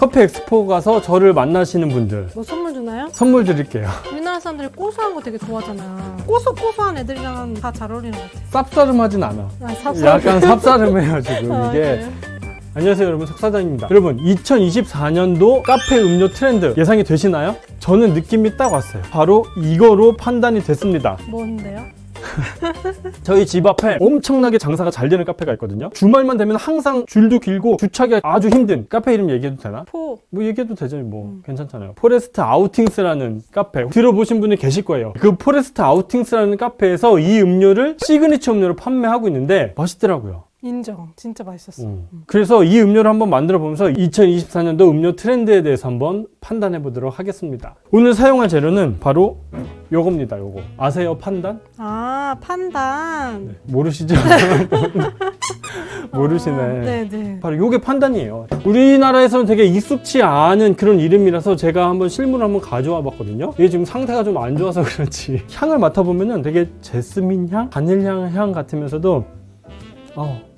커피 엑스포 가서 저를 만나시는 분들 뭐 선물 주나요? 선물 드릴게요. 우리나라 사람들이 고소한 거 되게 좋아하잖아요. 고소한 애들이랑 다 잘 어울리는 것 같아. 쌉싸름하진 않아. 쌉싸름. 약간 쌉싸름해요 지금 이게. 그래요? 안녕하세요 여러분, 석사장입니다. 여러분, 2024년도 카페 음료 트렌드 예상이 되시나요? 저는 느낌이 딱 왔어요. 바로 이거로 판단이 됐습니다. 뭔데요? 저희 집 앞에 엄청나게 장사가 잘 되는 카페가 있거든요. 주말만 되면 항상 줄도 길고 주차기가 아주 힘든 카페 이름 얘기해도 되나? 포. 뭐 얘기해도 되죠. 뭐 괜찮잖아요. 포레스트 아우팅스라는 카페 들어보신 분이 계실 거예요. 그 포레스트 아우팅스라는 카페에서 이 음료를 시그니처 음료로 판매하고 있는데 맛있더라고요. 인정. 진짜 맛있었어. 그래서 이 음료를 한번 만들어 보면서 2024년도 음료 트렌드에 대해서 한번 판단해 보도록 하겠습니다. 오늘 사용할 재료는 바로 요겁니다. 요거 아세요? 판단? 아, 판단. 네. 모르시죠? 모르시네. 네네. 바로 요게 판단이에요. 우리나라에서는 되게 익숙치 않은 그런 이름이라서 제가 한번 실물을 한번 가져와 봤거든요. 이게 지금 상태가 좀 안 좋아서 그렇지 향을 맡아보면은 되게 제스민 향? 바닐향 향 같으면서도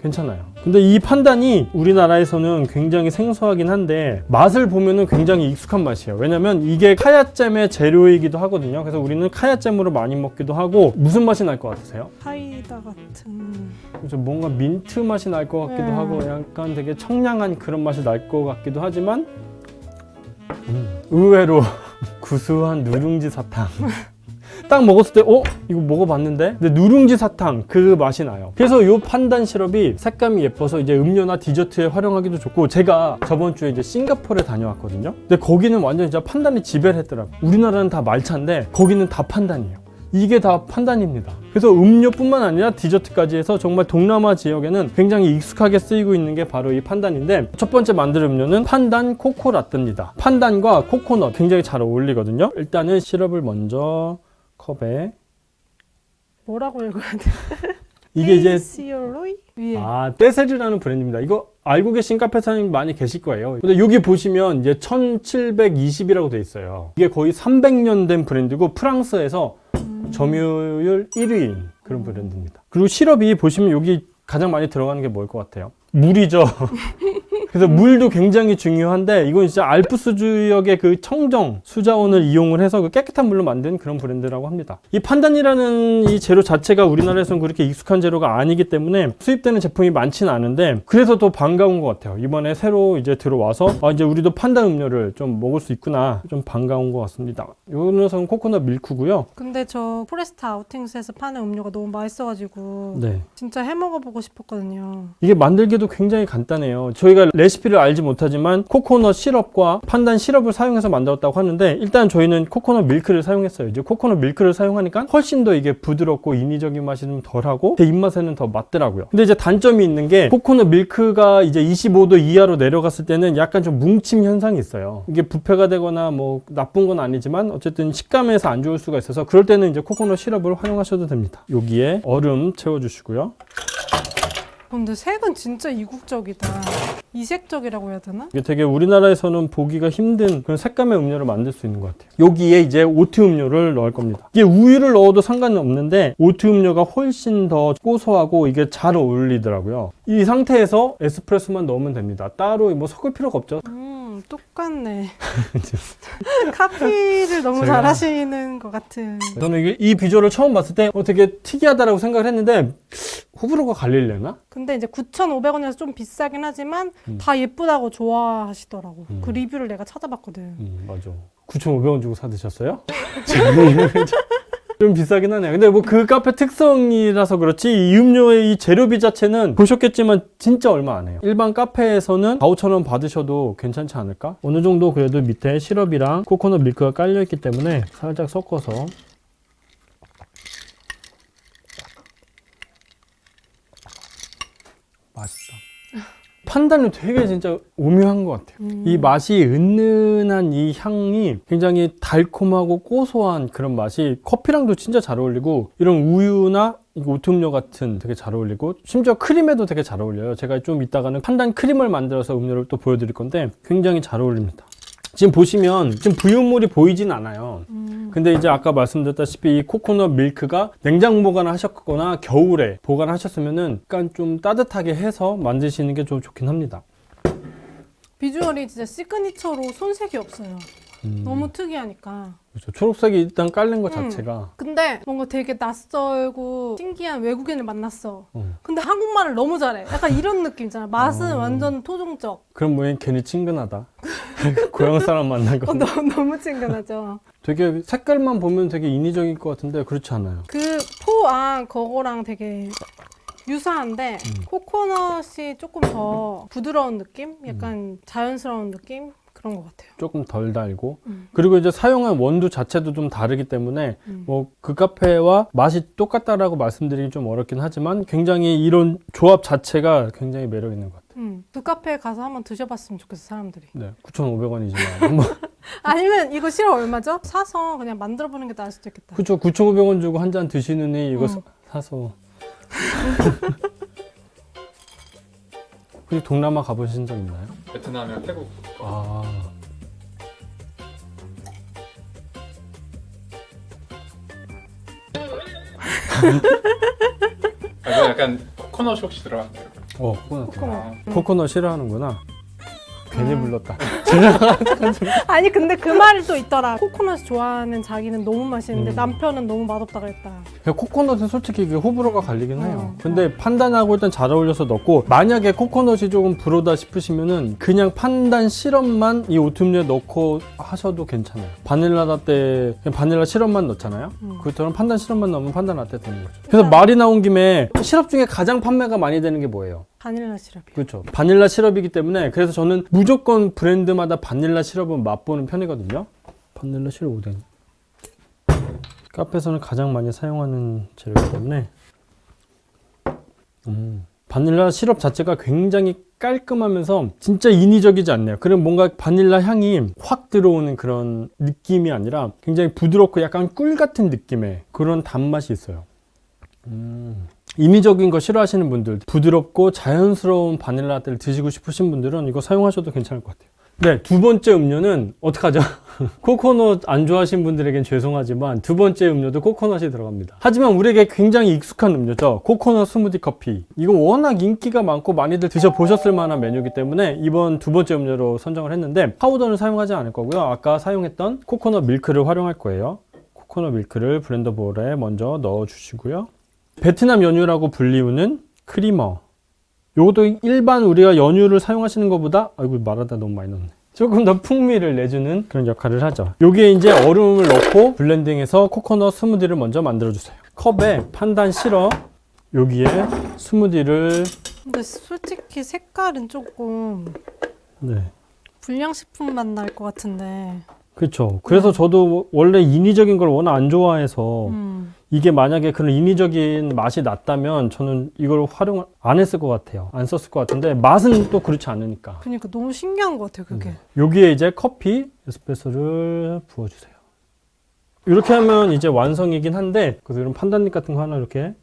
괜찮아요. 근데 이 판단이 우리나라에서는 굉장히 생소하긴 한데 맛을 보면은 굉장히 익숙한 맛이에요. 왜냐면 이게 카야잼의 재료이기도 하거든요. 그래서 우리는 카야잼으로 많이 먹기도 하고. 무슨 맛이 날 것 같으세요? 사이다 같은. 그렇죠. 뭔가 민트 맛이 날 것 같기도 하고 약간 되게 청량한 그런 맛이 날 것 같기도 하지만 의외로 구수한 누룽지 사탕. 딱 먹었을 때 이거 먹어봤는데? 근데 누룽지 사탕 그 맛이 나요. 그래서 이 판단 시럽이 색감이 예뻐서 이제 음료나 디저트에 활용하기도 좋고, 제가 저번 주에 이제 싱가포르에 다녀왔거든요. 근데 거기는 완전 진짜 판단이 지배를 했더라고요. 우리나라는 다 말차인데 거기는 다 판단이에요. 이게 다 판단입니다. 그래서 음료뿐만 아니라 디저트까지 해서 정말 동남아 지역에는 굉장히 익숙하게 쓰이고 있는 게 바로 이 판단인데, 첫 번째 만들 음료는 판단 코코라떼입니다. 판단과 코코넛 굉장히 잘 어울리거든요. 일단은 시럽을 먼저 컵에. 뭐라고 읽어야 돼? 이게 이제 시로이 위에. 떼세르라는 브랜드입니다. 이거 알고 계신 카페 사장님 많이 계실 거예요. 근데 여기 보시면 이제 1720이라고 돼 있어요. 이게 거의 300년 된 브랜드고 프랑스에서 점유율 1위인 그런 브랜드입니다. 그리고 시럽이 보시면 여기 가장 많이 들어가는 게 뭐일 것 같아요? 물이죠. 그래서 물도 굉장히 중요한데, 이건 진짜 알프스 지역의 그 청정 수자원을 이용을 해서 그 깨끗한 물로 만든 그런 브랜드라고 합니다. 이 판단이라는 이 재료 자체가 우리나라에서는 그렇게 익숙한 재료가 아니기 때문에 수입되는 제품이 많지는 않은데, 그래서 더 반가운 것 같아요. 이번에 새로 이제 들어와서 이제 우리도 판단 음료를 좀 먹을 수 있구나, 좀 반가운 것 같습니다. 이 녀석은 코코넛 밀크고요. 근데 저 포레스트 아우팅스에서 파는 음료가 너무 맛있어가지고 네. 진짜 해먹어보고 싶었거든요. 이게 만들기도 굉장히 간단해요. 저희가 레시피를 알지 못하지만 코코넛 시럽과 판단 시럽을 사용해서 만들었다고 하는데, 일단 저희는 코코넛 밀크를 사용했어요. 이제 코코넛 밀크를 사용하니까 훨씬 더 이게 부드럽고 인위적인 맛이 좀 덜하고 제 입맛에는 더 맞더라고요. 근데 이제 단점이 있는 게, 코코넛 밀크가 이제 25도 이하로 내려갔을 때는 약간 좀 뭉침 현상이 있어요. 이게 부패가 되거나 뭐 나쁜 건 아니지만 어쨌든 식감에서 안 좋을 수가 있어서, 그럴 때는 이제 코코넛 시럽을 활용하셔도 됩니다. 여기에 얼음 채워주시고요. 근데 색은 진짜 이국적이다. 이색적이라고 해야 되나? 이게 되게 우리나라에서는 보기가 힘든 그런 색감의 음료를 만들 수 있는 것 같아요. 여기에 이제 오트 음료를 넣을 겁니다. 이게 우유를 넣어도 상관은 없는데 오트 음료가 훨씬 더 고소하고 이게 잘 어울리더라고요. 이 상태에서 에스프레소만 넣으면 됩니다. 따로 뭐 섞을 필요가 없죠. 똑같네. 카피를 너무 잘하시는 것 같은. 저는 이 비주얼을 처음 봤을 때 되게 특이하다라고 생각을 했는데, 호불호가 갈리려나? 근데 이제 9,500원이라서 좀 비싸긴 하지만 다 예쁘다고 좋아하시더라고. 그 리뷰를 내가 찾아봤거든. 맞아. 9,500원 주고 사 드셨어요? 좀 비싸긴 하네요. 근데 뭐 그 카페 특성이라서 그렇지, 이 음료의 이 재료비 자체는 보셨겠지만 진짜 얼마 안 해요. 일반 카페에서는 4,000~5,000원 받으셔도 괜찮지 않을까? 어느 정도 그래도 밑에 시럽이랑 코코넛 밀크가 깔려있기 때문에 살짝 섞어서. 맛있다. 판단은 되게 진짜 오묘한 것 같아요. 이 맛이 은은한 이 향이 굉장히 달콤하고 고소한 그런 맛이 커피랑도 진짜 잘 어울리고, 이런 우유나 오트음료 같은 되게 잘 어울리고, 심지어 크림에도 되게 잘 어울려요. 제가 좀 이따가는 판단 크림을 만들어서 음료를 또 보여드릴 건데 굉장히 잘 어울립니다. 지금 보시면 지금 부유물이 보이진 않아요. 근데 이제 아까 말씀드렸다시피 이 코코넛 밀크가 냉장 보관하셨거나 겨울에 보관하셨으면은 약간 좀 따뜻하게 해서 만드시는 게 좀 좋긴 합니다. 비주얼이 진짜 시그니처로 손색이 없어요. 너무 특이하니까. 그렇죠. 초록색이 일단 깔린 것 자체가. 근데 뭔가 되게 낯설고 신기한 외국인을 만났어. 어. 근데 한국말을 너무 잘해. 약간 이런 느낌 있잖아. 맛은 완전 토종적. 그럼 뭐 괜히 친근하다. 고향 사람 만난 거. 너무 친근하죠. 되게 색깔만 보면 되게 인위적일 것 같은데 그렇지 않아요. 그 포안 그거랑 되게 유사한데 코코넛이 조금 더 부드러운 느낌? 약간 자연스러운 느낌? 그런 것 같아요. 조금 덜 달고 그리고 이제 사용한 원두 자체도 좀 다르기 때문에 뭐 그 카페와 맛이 똑같다라고 말씀드리기 좀 어렵긴 하지만 굉장히 이런 조합 자체가 굉장히 매력 있는 것 같아요. 그 카페에 가서 한번 드셔봤으면 좋겠어 사람들이. 네, 9,500원이지만 한번 아니면 이거 실어 얼마죠? 사서 그냥 만들어보는 게 나을 수도 있겠다. 그쵸, 9,500원 주고 한 잔 드시느니 이거 사서. 혹시 동남아 가보신 적 있나요? 베트남이랑 태국. 아. 아, 이거 약간 코코넛이 혹시 들어갔나요? 코코넛. 코코넛. 코코넛 싫어하는구나. 괜히 불렀다. 아니 근데 그 말이 또 있더라. 코코넛 좋아하는 자기는 너무 맛있는데 남편은 너무 맛없다 그랬다. 코코넛은 솔직히 이게 호불호가 갈리긴 해요. 근데 판단하고 일단 잘 어울려서 넣고, 만약에 코코넛이 조금 불호다 싶으시면은 그냥 판단 시럽만 이 오트밀에 넣고 하셔도 괜찮아요. 바닐라 라떼 그냥 바닐라 시럽만 넣잖아요. 그것처럼 판단 시럽만 넣으면 판단 라떼 되는 거죠. 그래서 말이 나온 김에 시럽 중에 가장 판매가 많이 되는 게 뭐예요? 바닐라 시럽이요. 그렇죠. 바닐라 시럽이기 때문에 그래서 저는 무조건 브랜드마다 바닐라 시럽은 맛보는 편이거든요. 바닐라 시럽 오뎅. 카페에서는 가장 많이 사용하는 재료이기 때문에 바닐라 시럽 자체가 굉장히 깔끔하면서 진짜 인위적이지 않네요. 그럼 뭔가 바닐라 향이 확 들어오는 그런 느낌이 아니라 굉장히 부드럽고 약간 꿀 같은 느낌의 그런 단맛이 있어요. 인위적인 거 싫어하시는 분들, 부드럽고 자연스러운 바닐라 라떼를 드시고 싶으신 분들은 이거 사용하셔도 괜찮을 것 같아요. 네, 두 번째 음료는 어떡하죠? 코코넛 안 좋아하시는 분들에겐 죄송하지만 두 번째 음료도 코코넛이 들어갑니다. 하지만 우리에게 굉장히 익숙한 음료죠. 코코넛 스무디 커피. 이거 워낙 인기가 많고 많이들 드셔보셨을 만한 메뉴이기 때문에 이번 두 번째 음료로 선정을 했는데 파우더는 사용하지 않을 거고요. 아까 사용했던 코코넛 밀크를 활용할 거예요. 코코넛 밀크를 블렌더 볼에 먼저 넣어주시고요. 베트남 연유라고 불리우는 크리머. 요것도 일반 우리가 연유를 사용하시는 것보다, 아이고 말하다 너무 많이 넣네. 조금 더 풍미를 내주는 그런 역할을 하죠. 여기에 이제 얼음을 넣고 블렌딩해서 코코넛 스무디를 먼저 만들어주세요. 컵에 판단 시럽, 여기에 스무디를. 근데 솔직히 색깔은 조금 네. 불량식품 맛 날 것 같은데. 그렇죠. 그래서 저도 원래 인위적인 걸 워낙 안 좋아해서 이게 만약에 그런 인위적인 맛이 났다면 저는 이걸 활용을 안 했을 것 같아요. 안 썼을 것 같은데 맛은 또 그렇지 않으니까. 그러니까 너무 신기한 것 같아요 그게. 여기에 이제 커피 에스프레소를 부어주세요. 이렇게 하면 이제 완성이긴 한데 그래서 이런 판단잎 같은 거 하나 이렇게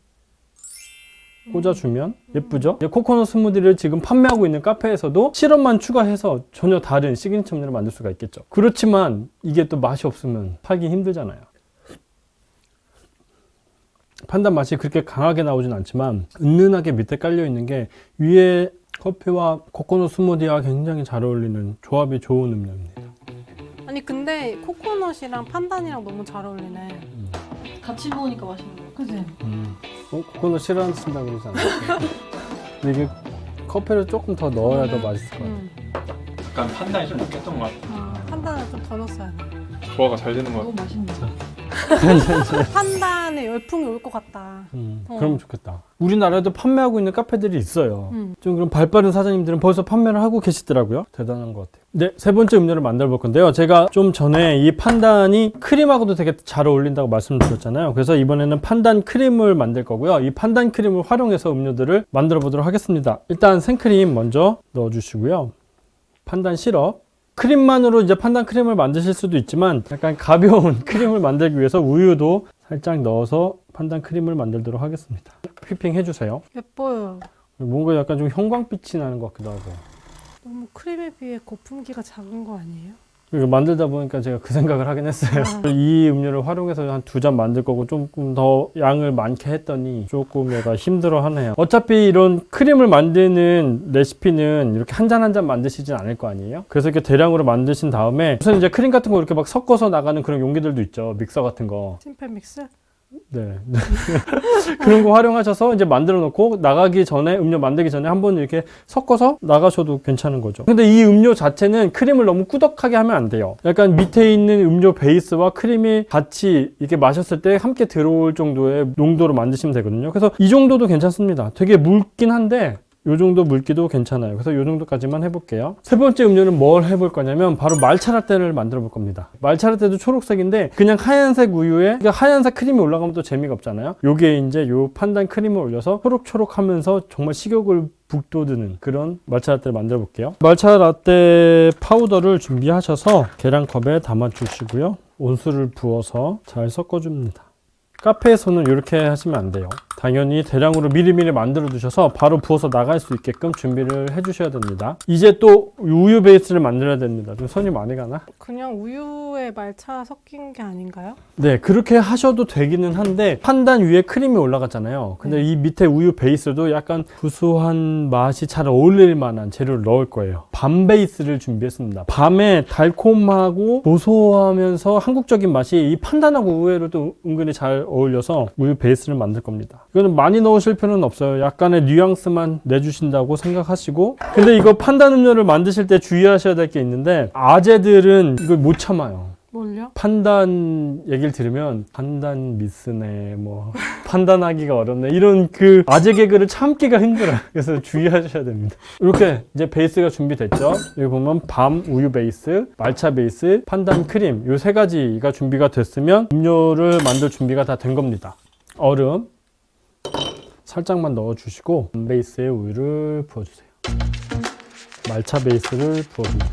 꽂아주면 예쁘죠? 코코넛 스무디를 지금 판매하고 있는 카페에서도 시럽만 추가해서 전혀 다른 시그니처 음료를 만들 수가 있겠죠. 그렇지만 이게 또 맛이 없으면 팔기 힘들잖아요. 판단 맛이 그렇게 강하게 나오진 않지만 은은하게 밑에 깔려 있는 게 위에 커피와 코코넛 스무디와 굉장히 잘 어울리는 조합이 좋은 음료입니다. 아니 근데 코코넛이랑 판단이랑 너무 잘 어울리네. 같이 먹으니까 맛있는 거. 그지? 코코넛 싫어한다 그러지 않았어요? 근데 이게 커피를 조금 더 넣어야 더 맛있을 것 같아요. 약간 판단이 좀 느꼈던 것 같아요. 판단을 좀 더 넣었어야 돼. 조화가 잘 되는 것 같아요. 너무 맛있네. 판단에 열풍이 올 것 같다. 그러면 좋겠다. 우리나라에도 판매하고 있는 카페들이 있어요. 좀 그런 발빠른 사장님들은 벌써 판매를 하고 계시더라고요. 대단한 것 같아요. 네, 세 번째 음료를 만들어 볼 건데요. 제가 좀 전에 이 판단이 크림하고도 되게 잘 어울린다고 말씀드렸잖아요. 그래서 이번에는 판단 크림을 만들 거고요. 이 판단 크림을 활용해서 음료들을 만들어 보도록 하겠습니다. 일단 생크림 먼저 넣어 주시고요. 판단 시럽. 크림만으로 이제 판단 크림을 만드실 수도 있지만 약간 가벼운 크림을 만들기 위해서 우유도 살짝 넣어서 판단 크림을 만들도록 하겠습니다. 휘핑 해주세요. 예뻐요. 뭔가 약간 좀 형광빛이 나는 것 같기도 하고. 너무 크림에 비해 거품기가 작은 거 아니에요? 이거 만들다 보니까 제가 그 생각을 하긴 했어요. 이 음료를 활용해서 한 2잔 만들 거고 조금 더 양을 많게 했더니 조금 얘가 힘들어 하네요. 어차피 이런 크림을 만드는 레시피는 이렇게 한 잔 한 잔 만드시진 않을 거 아니에요? 그래서 이렇게 대량으로 만드신 다음에 우선 이제 크림 같은 거 이렇게 막 섞어서 나가는 그런 용기들도 있죠. 믹서 같은 거. 심플 믹스? 네. 그런 거 활용하셔서 이제 만들어 놓고 나가기 전에 음료 만들기 전에 한번 이렇게 섞어서 나가셔도 괜찮은 거죠. 근데 이 음료 자체는 크림을 너무 꾸덕하게 하면 안 돼요. 약간 밑에 있는 음료 베이스와 크림이 같이 이렇게 마셨을 때 함께 들어올 정도의 농도로 만드시면 되거든요. 그래서 이 정도도 괜찮습니다. 되게 묽긴 한데 요 정도 물기도 괜찮아요. 그래서 요 정도까지만 해볼게요. 세 번째 음료는 뭘 해볼 거냐면 바로 말차라떼를 만들어 볼 겁니다. 말차라떼도 초록색인데 그냥 하얀색 우유에 하얀색 크림이 올라가면 또 재미가 없잖아요. 요게 이제 요 판단 크림을 올려서 초록초록하면서 정말 식욕을 북돋우는 그런 말차라떼를 만들어 볼게요. 말차라떼 파우더를 준비하셔서 계량컵에 담아 주시고요. 온수를 부어서 잘 섞어줍니다. 카페에서는 이렇게 하시면 안 돼요. 당연히 대량으로 미리미리 만들어 두셔서 바로 부어서 나갈 수 있게끔 준비를 해 주셔야 됩니다. 이제 또 우유 베이스를 만들어야 됩니다. 좀 손이 많이 가나? 그냥 우유에 말차 섞인 게 아닌가요? 네, 그렇게 하셔도 되기는 한데 판단 위에 크림이 올라갔잖아요. 근데 이 밑에 우유 베이스도 약간 구수한 맛이 잘 어울릴 만한 재료를 넣을 거예요. 밤 베이스를 준비했습니다. 밤에 달콤하고 고소하면서 한국적인 맛이 이 판단하고 우유로 또 은근히 잘 어울려서 우유 베이스를 만들 겁니다. 이거는 많이 넣으실 필요는 없어요. 약간의 뉘앙스만 내주신다고 생각하시고, 근데 이거 판단 음료를 만드실 때 주의하셔야 될 게 있는데 아재들은 이걸 못 참아요. 뭘요? 판단 얘기를 들으면 판단 미스네 뭐 판단하기가 어렵네 이런 그 아재 개그를 참기가 힘들어요. 그래서 주의하셔야 됩니다. 이렇게 이제 베이스가 준비됐죠. 여기 보면 밤 우유 베이스, 말차 베이스, 판단 크림 요 세 가지가 준비가 됐으면 음료를 만들 준비가 다 된 겁니다. 얼음 살짝만 넣어주시고 베이스에 우유를 부어주세요. 말차 베이스를 부어줍니다.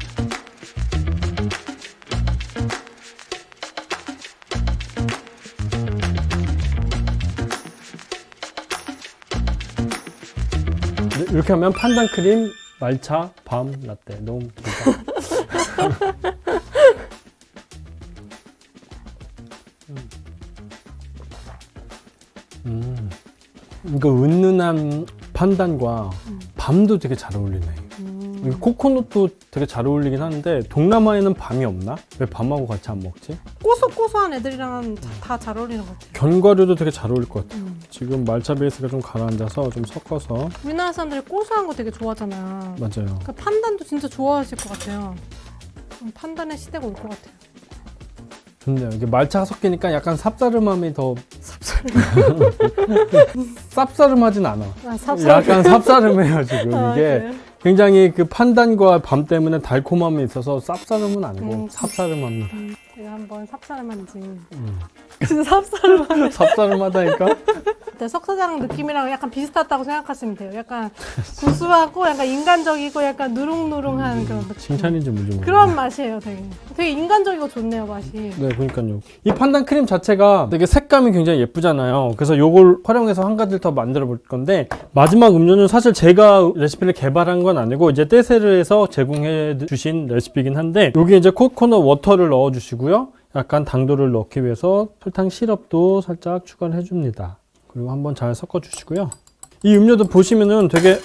이렇게 하면 판단 크림, 말차, 밤, 라떼 너무 좋다. 이거 은은한 판단과 밤도 되게 잘 어울리네. 이거 코코넛도 되게 잘 어울리긴 하는데 동남아에는 밤이 없나? 왜 밤하고 같이 안 먹지? 고소고소한 애들이랑은 다 잘 어울리는 것 같아요. 견과류도 되게 잘 어울릴 것 같아요. 지금 말차 베이스가 좀 가라앉아서 좀 섞어서. 우리나라 사람들이 고소한 거 되게 좋아하잖아요. 맞아요. 그 판단도 진짜 좋아하실 것 같아요. 판단의 시대가 올 것 같아요. 좋네요. 이게 말차가 섞이니까 약간 쌉싸름함이 더 쌉싸름하진 않아. 약간 쌉싸름해요 지금. 이게 그래요? 굉장히 그 판단과 밤 때문에 달콤함이 있어서 쌉싸름은 아니고 쌉싸름합니다. 제가 한번 쌉싸름한지. 진짜 쌉싸름한. 쌉싸름하다니까? 석사장 느낌이랑 약간 비슷하다고 생각하시면 돼요. 약간 구수하고 약간 인간적이고 약간 누룽누룽한 그런 느낌. 칭찬인지 뭔지 그런 맛이에요, 되게. 되게 인간적이고 좋네요, 맛이. 네, 그러니까요. 이 판단 크림 자체가 되게 색감이 굉장히 예쁘잖아요. 그래서 요걸 활용해서 한 가지를 더 만들어 볼 건데 마지막 음료는 사실 제가 레시피를 개발한 건 아니고 이제 떼세르에서 제공해 주신 레시피긴 한데 여기 이제 코코넛 워터를 넣어 주시고요. 약간 당도를 넣기 위해서 설탕 시럽도 살짝 추가를 해줍니다. 그리고 한번 잘 섞어 주시고요. 이 음료도 보시면은 되게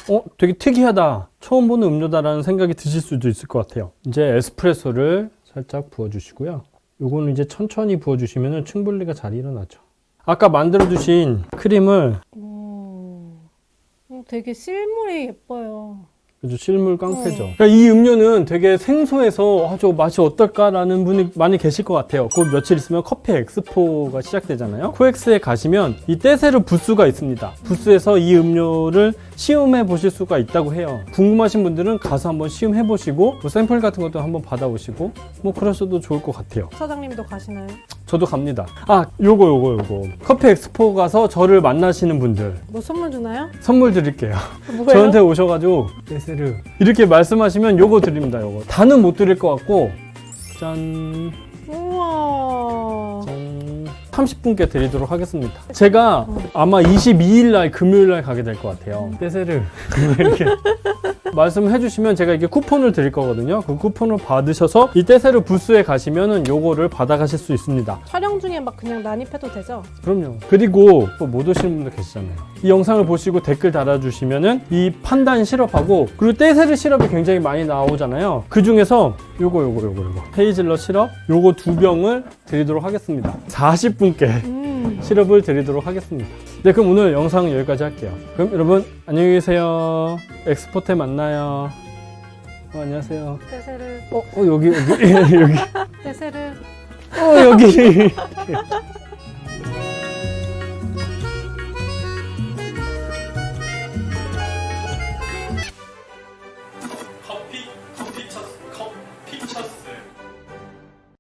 특이하다. 처음 보는 음료다라는 생각이 드실 수도 있을 것 같아요. 이제 에스프레소를 살짝 부어 주시고요. 요거는 이제 천천히 부어 주시면은 충분리가 잘 일어나죠. 아까 만들어 두신 크림을 되게 실물이 예뻐요. 아주 실물 깡패죠. 그러니까 이 음료는 되게 생소해서 저 맛이 어떨까라는 분이 많이 계실 것 같아요. 그 며칠 있으면 커피 엑스포가 시작되잖아요. 코엑스에 가시면 이 떼세르 부스가 있습니다. 부스에서 이 음료를 시음해 보실 수가 있다고 해요. 궁금하신 분들은 가서 한번 시음해 보시고 뭐 샘플 같은 것도 한번 받아오시고 뭐 그러셔도 좋을 것 같아요. 사장님도 가시나요? 저도 갑니다. 아, 요거. 커피 엑스포 가서 저를 만나시는 분들 뭐 선물 주나요? 선물 드릴게요. 뭐예요? 저한테 오셔가지고 떼세르 이렇게 말씀하시면 요거 드립니다. 요거 다는 못 드릴 것 같고 짠. 우와. 짠. 30분께 드리도록 하겠습니다. 제가 아마 22일 날 금요일 날 가게 될 것 같아요. 떼세를 이렇게 말씀해 주시면 제가 이게 쿠폰을 드릴 거거든요. 그 쿠폰을 받으셔서 이 떼세르 부스에 가시면은 요거를 받아가실 수 있습니다. 촬영 중에 막 그냥 난입해도 되죠? 그럼요. 그리고 또 못 오시는 분들 계시잖아요. 이 영상을 보시고 댓글 달아주시면은 이 판단 시럽하고 그리고 떼세르 시럽이 굉장히 많이 나오잖아요. 그 중에서 요거 헤이즐넛 시럽 요거 2병을 드리도록 하겠습니다. 40분께 시럽을 드리도록 하겠습니다. 네, 그럼 오늘 영상은 여기까지 할게요. 그럼 여러분 안녕히 계세요. 엑스포 때 만나요. 안녕하세요. 떼세르 여기 여기 떼세르 여기